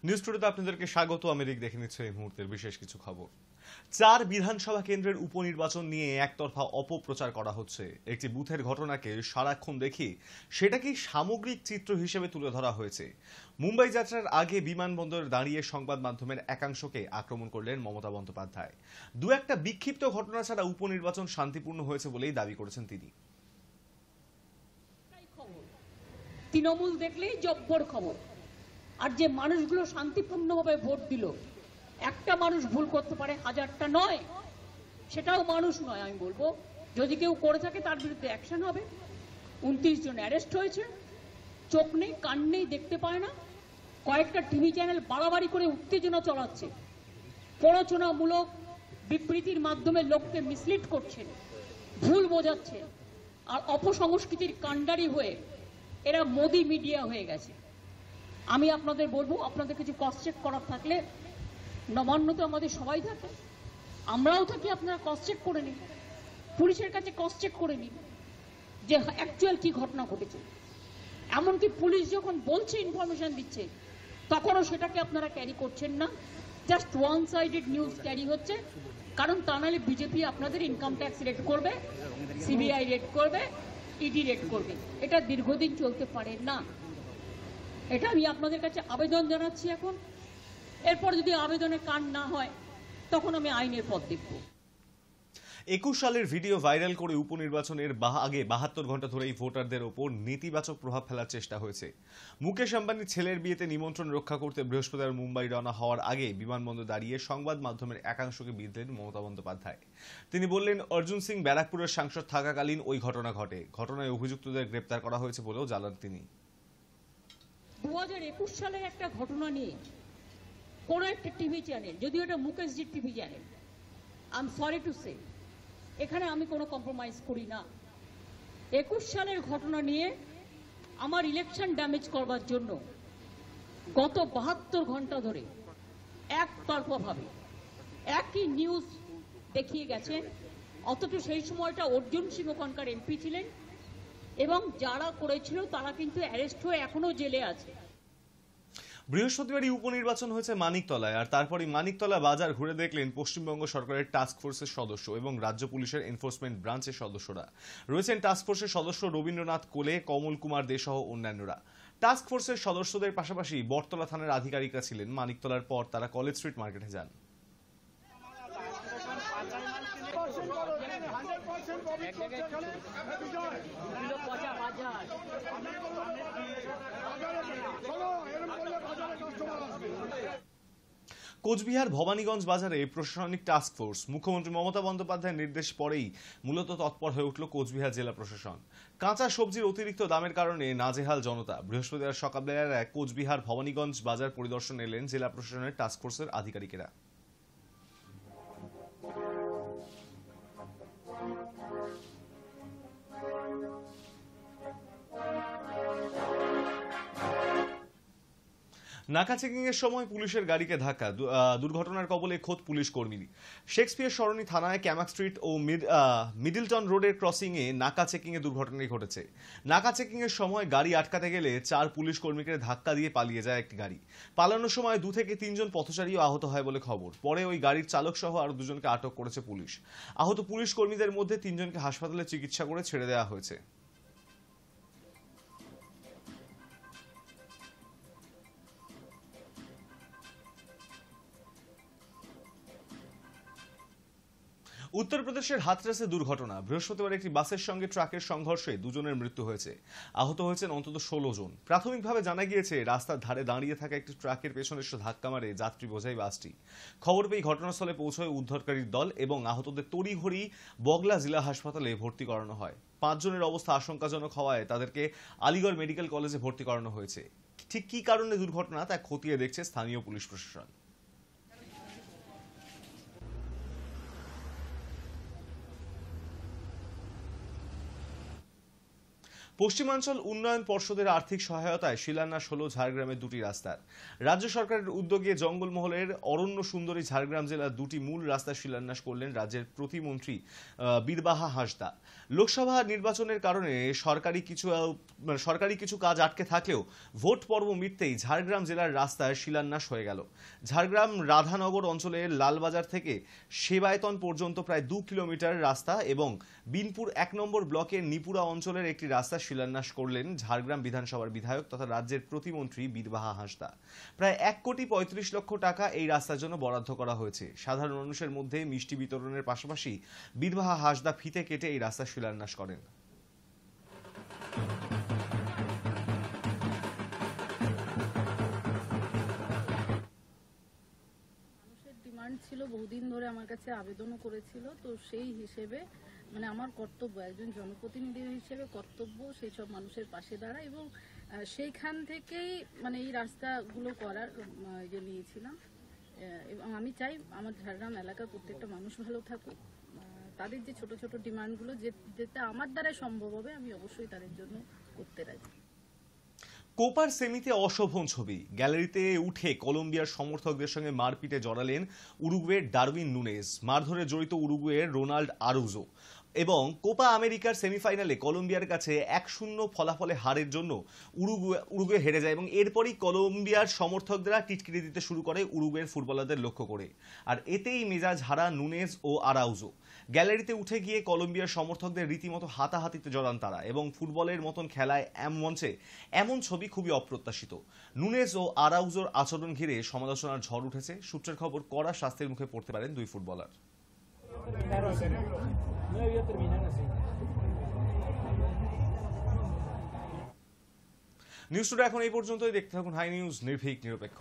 News টুডেতে আপনাদেরকে স্বাগত। আমি দেখে নিচ্ছে এই মুহূর্তের বিশেষ কিছু খবর। 4 বিধানসভা কেন্দ্রের উপনির্বাচন নিয়ে একতরফা অপপ্রচার করা হচ্ছে। একটি বুথের ঘটনাকে সারাক্ষণ দেখি সেটাকেই সামগ্রিক চিত্র হিসেবে তুলে ধরা হয়েছে। মুম্বাই যাত্রার আগে বিমানবন্দরে দাঁড়িয়ে সংবাদ মাধ্যমের একাংশকে আক্রমণ করলেন মমতা বন্দ্যোপাধ্যায়। দু একটা বিক্ষিপ্ত ঘটনা ছাড়া উপনির্বাচন শান্তিপূর্ণ হয়েছে বলেই দাবি করেছেন তিনি। তৃণমূল দেখলেই জব্বর খবর। আর যে মানুষগুলো শান্তিপূর্ণভাবে ভোট দিল, একটা মানুষ ভুল করতে পারে, হাজারটা নয়। সেটাও মানুষ নয়। আমি বলবো যদি কেউ করে থাকে তার বিরুদ্ধে অ্যাকশন হবে। 29 জন অ্যারেস্ট হয়েছে। চোখ নেই, কান নেই, দেখতে পায় না। কয়েকটা টিভি চ্যানেল বাড়াবাড়ি করে উত্তেজনা চলাচ্ছে, প্ররোচনামূলক বিবৃতির মাধ্যমে লোককে মিসলিড করছে, ভুল বোঝাচ্ছে। আর অপসংস্কৃতির কাণ্ডারি হয়ে এরা মোদি মিডিয়া হয়ে গেছে। আমি আপনাদের বলবো, আপনাদের কিছু ক্রস চেক করার থাকলে, নবান্ন তো আমাদের সবাই থাকে, আমরাও থাকি, আপনারা ক্রস চেক করে নিন, পুলিশের কাছে ক্রস চেক করে নিন যে অ্যাকচুয়াল কি ঘটনা ঘটেছে। এমনকি পুলিশ যখন বলছে, ইনফরমেশন দিচ্ছে, তখনও সেটাকে আপনারা ক্যারি করছেন না। Just one sided news carry হচ্ছে। কারণ তা নাহলে বিজেপি আপনাদের ইনকাম ট্যাক্স রেড করবে, সিবিআই রেড করবে, ইডি রেড করবে। এটা দীর্ঘদিন চলতে পারে না। এটা আমি আপনাদের কাছে আবেদন জানাচ্ছি। এখন এরপর যদি আবেদনে কান না হয়, তখন আমি আইনের পথ দেখব। 21 সালের ভিডিও ভাইরাল করে উপনির্বাচনের আগে 72 ঘন্টা ধরেই ভোটারদের ওপর নেতিবাচক প্রভাব ফেলার চেষ্টা হয়েছে। মুকেশ আম্বানির ছেলের বিয়েতে নিমন্ত্রণ রক্ষা করতে বৃহস্পতিবার মুম্বাই রওনা হওয়ার আগে বিমানবন্দর দাঁড়িয়ে সংবাদ মাধ্যমের একাংশকে বিঁধলেন মমতা বন্দ্যোপাধ্যায়। তিনি বললেন, অর্জুন সিং ব্যারাকপুরের সাংসদ থাকাকালীন ওই ঘটনা ঘটে। ঘটনায় অভিযুক্তদের গ্রেপ্তার করা হয়েছে বলেও জানান তিনি। 2021 সালের একটা ঘটনা নিয়ে কোন একটা টিভি চ্যানেল, যদিও এটা মুকেশজির TV channel, I am sorry to say, এখানে আমি কোনো কম্প্রোমাইজ করি না। 21 সালের ঘটনা নিয়ে আমার ইলেকশন ড্যামেজ করবার জন্য গত 72 ঘন্টা ধরে একতরফাভাবে একই নিউজ দেখিয়ে গেছেন। অথচ সেই সময়টা অর্জুন সিং ওখানকার এমপি ছিলেন এবং যারা করেছিল তারা কিন্তু অ্যারেস্ট হয়ে এখনো জেলে আছে। বৃহস্পতিবারই উপনির্বাচন হয়েছে মানিকতলায়, আর তারপরই মানিকতলা বাজার ঘুরে দেখলেন পশ্চিমবঙ্গ সরকারের টাস্ক ফোর্সের সদস্য এবং রাজ্য পুলিশের এনফোর্সমেন্ট ব্রাঞ্চের সদস্যরা। রয়েছেন টাস্ক ফোর্সের সদস্য রবীন্দ্রনাথ কোলে, কমল কুমার দে সহ অন্যান্যরা। টাস্ক ফোর্সের সদস্যদের পাশাপাশি বটতলা থানার আধিকারিকরা ছিলেন। মানিকতলার পর তারা কলেজ স্ট্রিট মার্কেটে যান। কোচবিহার ভবানীগঞ্জ বাজারে প্রশাসনিক টাস্ক ফোর্স। মুখ্যমন্ত্রী মমতা বন্দ্যোপাধ্যায়ের নির্দেশ পরেই মূলত তৎপর হয়ে উঠল কোচবিহার জেলা প্রশাসন। কাঁচা সবজির অতিরিক্ত দামের কারণে নাজেহাল জনতা। বৃহস্পতিবার সকালবেলায় কোচবিহার ভবানীগঞ্জ বাজার পরিদর্শন এলেন জেলা প্রশাসনের টাস্ক ফোর্সের আধিকারিকেরা। নাকা চেকিং এর সময় পুলিশের গাড়িকে ধাক্কা, দুর্ঘটনার কবলে খোদ পুলিশ কর্মী। শেক্সপিয়ার সরণি থানায় ক্যামাক স্ট্রিট ও মিডলটন রোডের ক্রসিং এ নাকা চেকিং এ দুর্ঘটনাটি ঘটেছে। নাকা চেকিং এর সময় গাড়ি আটকাতে গেলে 4 পুলিশ কর্মীকে ধাক্কা দিয়ে পালিয়ে যায় একটি গাড়ি। পালানোর সময় 2 থেকে 3 জন পথচারীও আহত হয় বলে খবর। পরে ওই গাড়ির চালক সহ আরো 2 জনকে আটক করেছে পুলিশ। আহত পুলিশ কর্মীদের মধ্যে 3 জনকে হাসপাতালে চিকিৎসা করে ছেড়ে দেওয়া হয়েছে। উত্তরপ্রদেশের হাথরাসে দুর্ঘটনা। বৃহস্পতিবার একটি বাসের সঙ্গে ট্রাকের সংঘর্ষে 2 জনের মৃত্যু হয়েছে। আহত হয়েছেন অন্তত 16 জন। প্রাথমিকভাবে জানা গিয়েছে, রাস্তার ধারে দাঁড়িয়ে থাকা একটি ট্রাকের পেছনে এসে ধাক্কা মারে যাত্রী বোঝাই বাসটি। খবর পেয়ে ঘটনাস্থলে পৌঁছয় উদ্ধারকারীর দল এবং আহতদের তড়িঘড়ি বগলা জেলা হাসপাতালে ভর্তি করানো হয়। 5 জনের অবস্থা আশঙ্কাজনক হওয়ায় তাদেরকে আলিগড় মেডিকেল কলেজে ভর্তি করানো হয়েছে। ঠিক কী কারণে দুর্ঘটনা তা খতিয়ে দেখছে স্থানীয় পুলিশ প্রশাসন। পশ্চিমাঞ্চল উন্নয়ন পর্ষদের আর্থিক সহায়তায় শিলান্যাস হলো ঝাড়গ্রামের দুটি রাস্তার। রাজ্য সরকারের উদ্যোগে জঙ্গলমহলের অরণ্য সুন্দরী ঝাড়গ্রাম জেলার দুটি মূল রাস্তার শিলান্যাস করলেন রাজ্যের প্রতিমন্ত্রী বীরবাহা হাঁসদা। লোকসভা নির্বাচনের কারণে সরকারি কিছু কাজ আটকে থাকলেও ভোট পর্ব মিটতেই ঝাড়গ্রাম জেলার রাস্তায় শিলান্যাস হয়ে গেল। ঝাড়গ্রাম রাধানগর অঞ্চলের লালবাজার থেকে সেবায়তন পর্যন্ত প্রায় 2 কিলোমিটার রাস্তা এবং বিনপুর 1 নম্বর ব্লকের নিপুরা অঞ্চলের একটি রাস্তা শিলান্যাস করলেন ঝাড়গ্রাম বিধানসভার বিধায়ক তথা রাজ্যের প্রতিমন্ত্রী বীরবাহা হাঁসদা। প্রায় 1,35,00,000 টাকা এই রাস্তার জন্য বরাদ্দ করা হয়েছে। সাধারণ মানুষের মধ্যে মিষ্টি বিতরণের পাশাপাশি বীরবাহা হাঁসদা ফিতে কেটে এই রাস্তা শিলান্যাস করেন। ডিমান্ড ছিল, বহুদিন ধরে আমার কাছে আবেদনও করেছিল, তো সেই হিসেবে মানে আমার কর্তব্য, একজন জনপ্রতিনিধি হিসেবে কর্তব্য সেই সব মানুষের পাশে দাঁড়া এবং সেইখান থেকেই মানে এই রাস্তাগুলো করার যে নিয়েছিলাম। এবং আমি চাই আমার ঝাড়গ্রাম এলাকার প্রত্যেকটা মানুষ ভালো থাকুক। তাদের যে ছোট ছোট ডিমান্ডগুলো যেটা আমার দ্বারা সম্ভব হবে আমি অবশ্যই তাদের জন্য করতে রাজি। কোপার সেমিতে অশোভন ছবি, গ্যালারিতে উঠে কলম্বিয়ার সমর্থকদের সঙ্গে মারপিটে জড়ালেন উরুগুয়ের ডারউইন নুনেজ। মারধরে জড়িত উরুগুয়ের রোনাল্ড আরাউজো এবং কোপা আমেরিকার সেমিফাইনালে কলম্বিয়ার কাছে 1-0 ফলাফলে হারের জন্য উরুগুয়ে হেরে যায় এবং এরপরই কলম্বিয়ার সমর্থকরা টিটকিরি দিতে শুরু করে উরুগুয়ের ফুটবলারদের লক্ষ্য করে। আর এতেই মেজাজ হারা নুনেজ ও আরাউজো। গ্যালারিতে উঠে গিয়ে কলম্বিয়ার সমর্থকদের রীতিমতো হাতাহাতিতে জড়ান তারা এবং ফুটবলের মতন খেলায় মঞ্চে এমন ছবি খুবই অপ্রত্যাশিত। নুনেজ ও আরাউজোর আচরণ ঘিরে সমালোচনার ঝড় উঠেছে। সূত্রের খবর, কড়া শাস্তির মুখে পড়তে পারেন দুই ফুটবলার। নিউজ টুডে এখন এই পর্যন্তই। দেখতে থাকুন হাই নিউজ, নির্ভীক নিরপেক্ষ।